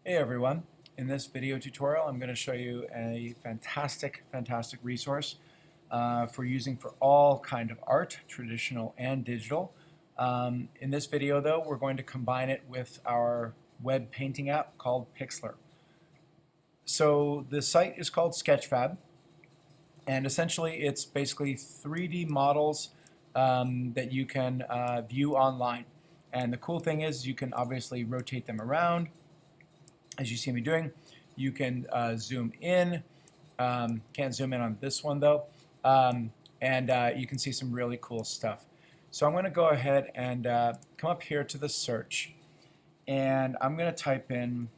Hey everyone, in this video tutorial I'm going to show you a fantastic resource for using for all kind of art, traditional and digital. In this video though we're going to combine it with our web painting app called Pixlr. So the site is called Sketchfab, and essentially it's basically 3D models that you can view online. And the cool thing is you can obviously rotate them around as you see me doing. You can zoom in. Can't zoom in on this one though. And you can see some really cool stuff. So I'm going to go ahead and come up here to the search, and I'm going to type in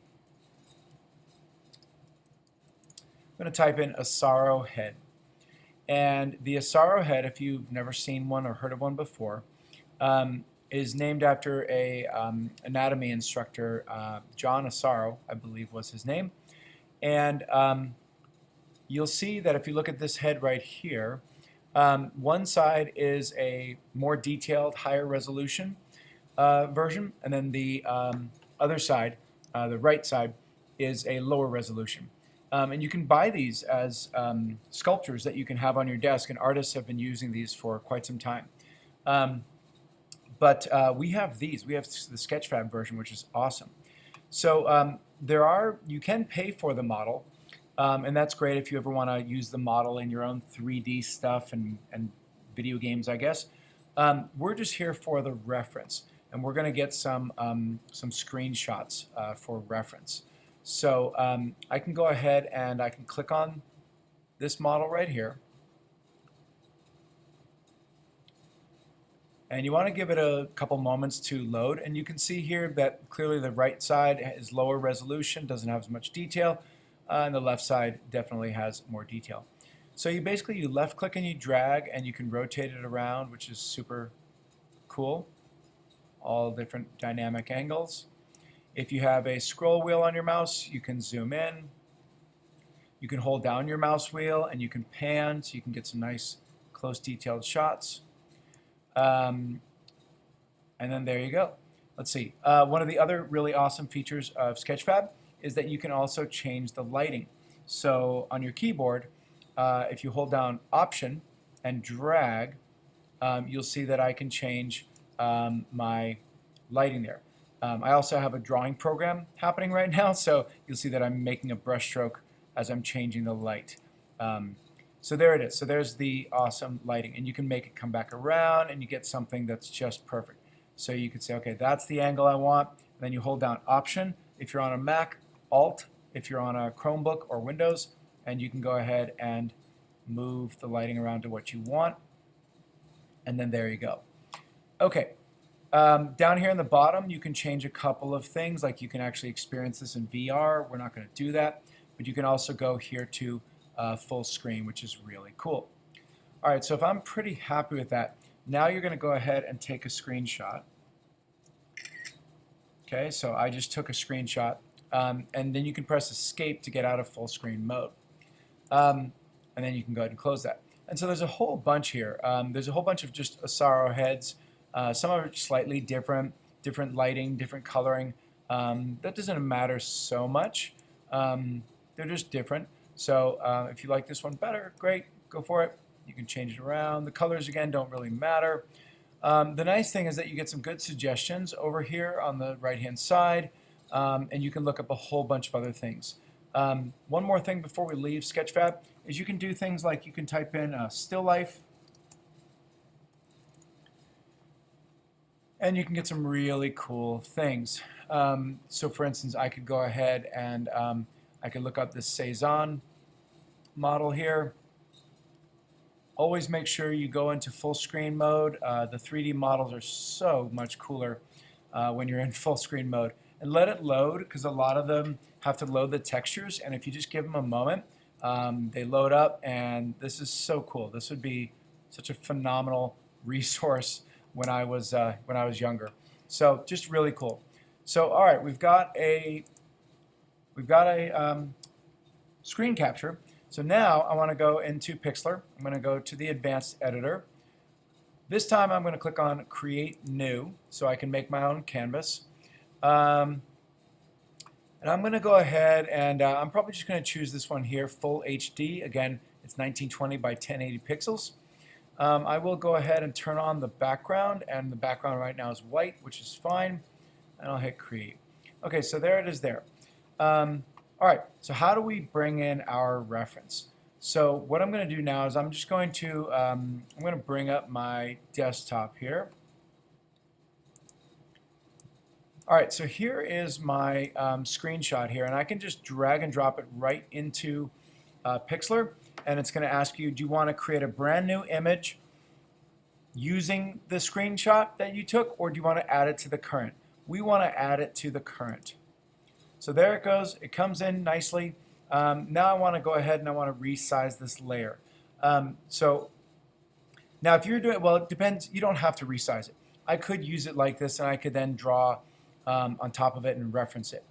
Asaro head. And the Asaro head, if you've never seen one or heard of one before, is named after a anatomy instructor, John Asaro, I believe was his name. And you'll see that if you look at this head right here, one side is a more detailed, higher resolution version, and then the other side, the right side, is a lower resolution. And you can buy these as sculptures that you can have on your desk, and artists have been using these for quite some time. But we have these. We have the Sketchfab version, which is awesome. So you can pay for the model, and that's great if you ever want to use the model in your own 3D stuff and video games, I guess. We're just here for the reference, and we're going to get some screenshots for reference. So I can go ahead and I can click on this model right here. And you want to give it a couple moments to load, and you can see here that clearly the right side is lower resolution, doesn't have as much detail, and the left side definitely has more detail. So you left click and you drag, and you can rotate it around, which is super cool. All different dynamic angles. If you have a scroll wheel on your mouse, you can zoom in. You can hold down your mouse wheel and you can pan, so you can get some nice close detailed shots. And then there you go. Let's see. One of the other really awesome features of Sketchfab is that you can also change the lighting. So on your keyboard, if you hold down Option and drag, you'll see that I can change my lighting there. I also have a drawing program happening right now, so you'll see that I'm making a brush stroke as I'm changing the light. So there it is. So there's the awesome lighting, and you can make it come back around and you get something that's just perfect. So you could say, okay, that's the angle I want. And then you hold down Option if you're on a Mac, Alt if you're on a Chromebook or Windows, and you can go ahead and move the lighting around to what you want. And then there you go. Okay. Down here in the bottom, you can change a couple of things, like you can actually experience this in VR. We're not going to do that, but you can also go here to full screen, which is really cool. All right, so if I'm pretty happy with that, now you're going to go ahead and take a screenshot. Okay, so I just took a screenshot, and then you can press Escape to get out of full screen mode. And then you can go ahead and close that. And so there's a whole bunch here. There's a whole bunch of just Asaro heads. Some are slightly different lighting, different coloring. That doesn't matter so much. They're just different. So if you like this one better, great, go for it. You can change it around. The colors, again, don't really matter. The nice thing is that you get some good suggestions over here on the right-hand side, and you can look up a whole bunch of other things. One more thing before we leave Sketchfab is you can do things like you can type in still life, and you can get some really cool things. So for instance, I could go ahead and I could look up this Cezanne model here. Always make sure you go into full screen mode. The 3D models are so much cooler when you're in full screen mode. And let it load, because a lot of them have to load the textures, and if you just give them a moment, they load up, and this is so cool. This would be such a phenomenal resource when I was younger. So just really cool. So all right, we've got a screen capture. So now I want to go into Pixlr. I'm going to go to the advanced editor. This time I'm going to click on Create New so I can make my own canvas. And And I'm going to go ahead and I'm probably just going to choose this one here, Full HD. Again, it's 1920 by 1080 pixels. I will go ahead and turn on the background, and the background right now is white, which is fine. And I'll hit Create. Okay, so there it is there. All right, so how do we bring in our reference? So what I'm going to do now is I'm just going to bring up my desktop here. All right, so here is my screenshot here, and I can just drag and drop it right into Pixlr, and it's going to ask you, do you want to create a brand new image using the screenshot that you took, or do you want to add it to the current? We want to add it to the current. So there it goes. It comes in nicely. Now I want to go ahead and I want to resize this layer. So now if you're doing, well, it depends. You don't have to resize it. I could use it like this, and I could then draw on top of it and reference it.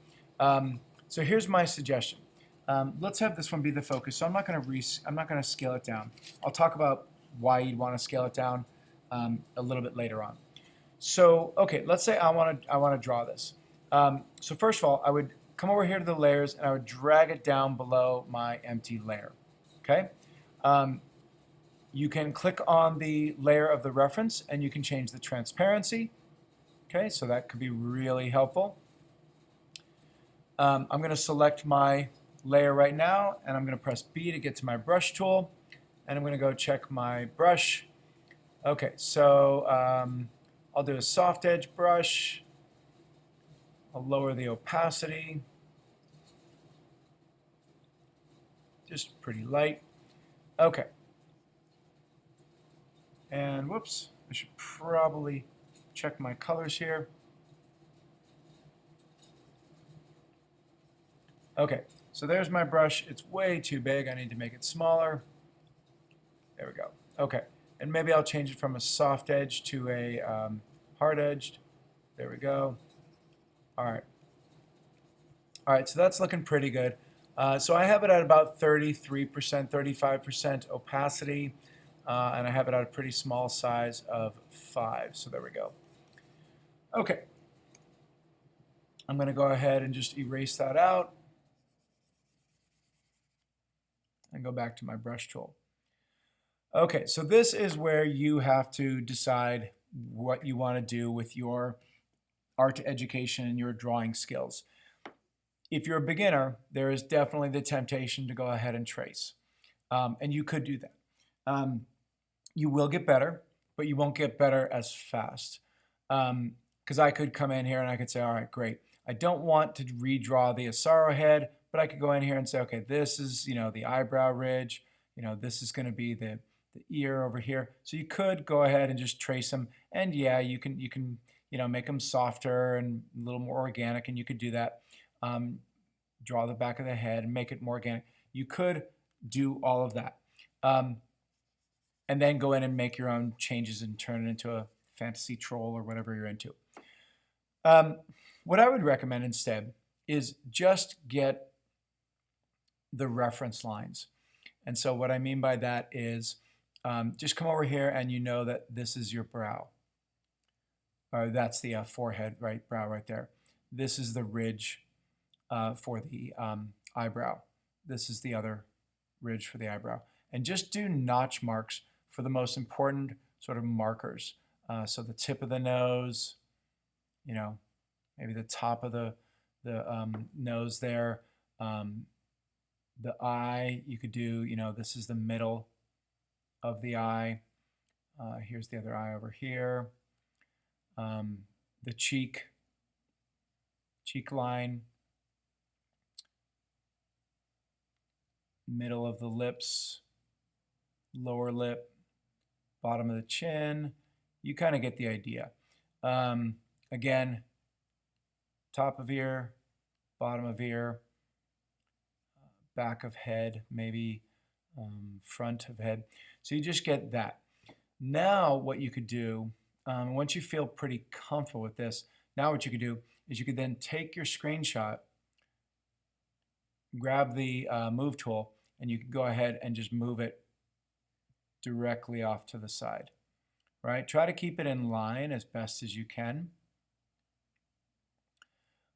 So here's my suggestion. Let's have this one be the focus. So I'm not going to scale it down. I'll talk about why you'd want to scale it down a little bit later on. So okay, let's say I want to draw this. So first of all, I would come over here to the layers, and I would drag it down below my empty layer. Okay. You can click on the layer of the reference, and you can change the transparency. Okay, so that could be really helpful. I'm going to select my layer right now, and I'm going to press B to get to my brush tool, and I'm going to go check my brush. Okay, so I'll do a soft edge brush. I'll lower the opacity, just pretty light. Okay, and whoops, I should probably check my colors here. Okay, so there's my brush. It's way too big. I need to make it smaller. There we go. Okay, and maybe I'll change it from a soft edge to a hard edged. There we go. All right. All right, so that's looking pretty good. So I have it at about 33%, 35% opacity, and I have it at a pretty small size of 5. So there we go. Okay, I'm going to go ahead and just erase that out and go back to my brush tool. Okay, so this is where you have to decide what you want to do with your art education and your drawing skills. If you're a beginner, there is definitely the temptation to go ahead and trace, and you could do that. You will get better, but you won't get better as fast. Because I could come in here and I could say, all right, great. I don't want to redraw the Asaro head, but I could go in here and say, okay, this is, the eyebrow ridge. This is going to be the ear over here. So you could go ahead and just trace them, and yeah, you can make them softer and a little more organic, and you could do that. Draw the back of the head and make it more organic. You could do all of that, and then go in and make your own changes and turn it into a fantasy troll or whatever you're into. What I would recommend instead is just get the reference lines. And so what I mean by that is just come over here, and you know that this is your brow. Or that's the forehead, right? Brow right there. This is the ridge for the eyebrow. This is the other ridge for the eyebrow. And just do notch marks for the most important sort of markers. So the tip of the nose, maybe the top of the nose there. The eye, you could do, this is the middle of the eye. Here's the other eye over here. The cheek line, middle of the lips, lower lip, bottom of the chin. You kind of get the idea. Again, top of ear, bottom of ear, back of head, maybe front of head. So you just get that. Now what you could do, once you feel pretty comfortable with this, now what you could do is you could then take your screenshot, grab the move tool, and you can go ahead and just move it directly off to the side. Right? Try to keep it in line as best as you can.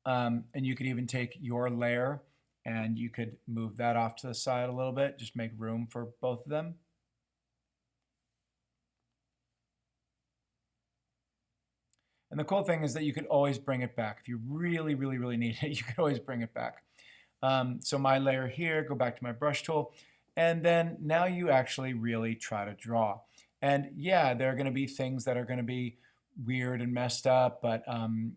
And you could even take your layer and you could move that off to the side a little bit, just make room for both of them. And the cool thing is that you could always bring it back. If you really, really, really need it, you could always bring it back. So my layer here, go back to my brush tool, and then now you actually really try to draw. And yeah, there are going to be things that are going to be weird and messed up, but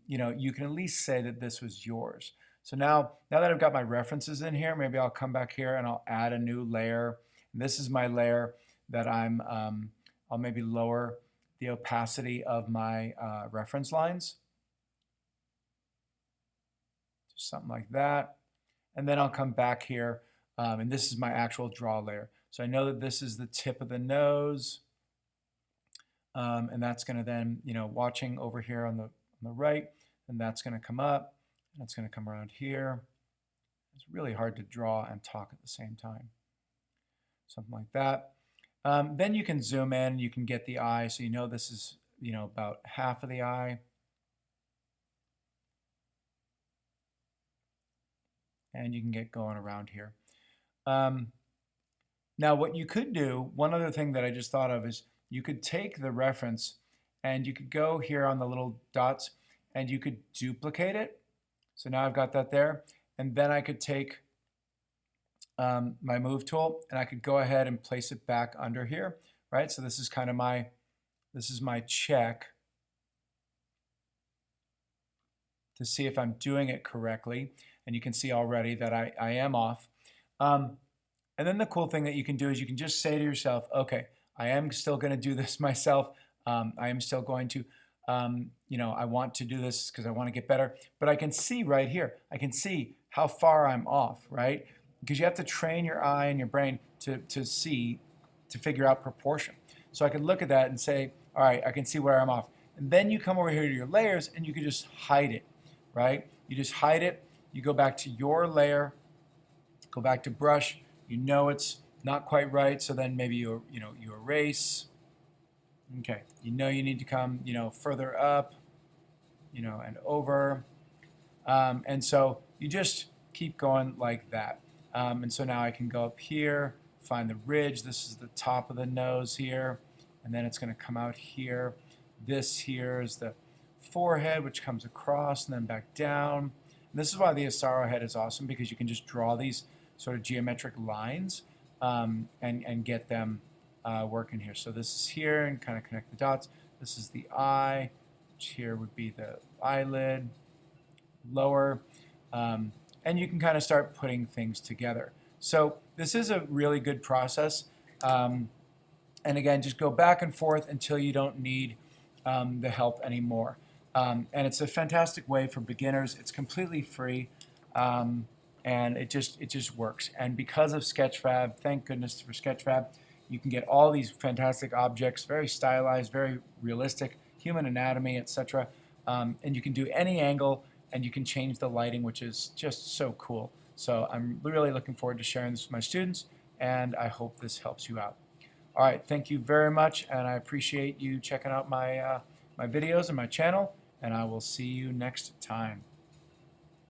you know, you can at least say that this was yours. So now that I've got my references in here, maybe I'll come back here and I'll add a new layer. And this is my layer that I'll maybe lower the opacity of my reference lines. Just something like that. And then I'll come back here, and this is my actual draw layer. So I know that this is the tip of the nose, and that's going to then, you know, watching over here on the right, and that's going to come up, and it's going to come around here. It's really hard to draw and talk at the same time. Something like that. Then you can zoom in, you can get the eye, so you know this is, you know, about half of the eye. And you can get going around here. Now what you could do, one other thing that I just thought of is you could take the reference and you could go here on the little dots and you could duplicate it. So now I've got that there. And then I could take my move tool and I could go ahead and place it back under here, right? So this is kind of my check to see if I'm doing it correctly. And you can see already that I am off. And then the cool thing that you can do is you can just say to yourself, okay, I am still going to do this myself. I am still going to, you know, I want to do this because I want to get better. But I can see right here, I can see how far I'm off, right? Because you have to train your eye and your brain to see, to figure out proportion. So I can look at that and say, all right, I can see where I'm off. And then you come over here to your layers and you can just hide it, right? You just hide it. You go back to your layer, go back to brush. You know it's not quite right, so then maybe you erase. Okay, you know you need to come, you know, further up, you know, and over, and so you just keep going like that. And so now I can go up here, find the ridge. This is the top of the nose here, and then it's going to come out here. This here is the forehead, which comes across and then back down. And this is why the Asaro head is awesome, because you can just draw these sort of geometric lines and get them working here. So this is here and kind of connect the dots. This is the eye, which here would be the eyelid, lower, and you can kind of start putting things together. So this is a really good process. And again, just go back and forth until you don't need the help anymore. And it's a fantastic way for beginners. It's completely free, and it just works. And because of Sketchfab, thank goodness for Sketchfab, you can get all these fantastic objects, very stylized, very realistic, human anatomy, etc. And you can do any angle, and you can change the lighting, which is just so cool. So I'm really looking forward to sharing this with my students, and I hope this helps you out. All right, thank you very much, and I appreciate you checking out my videos and my channel, and I will see you next time.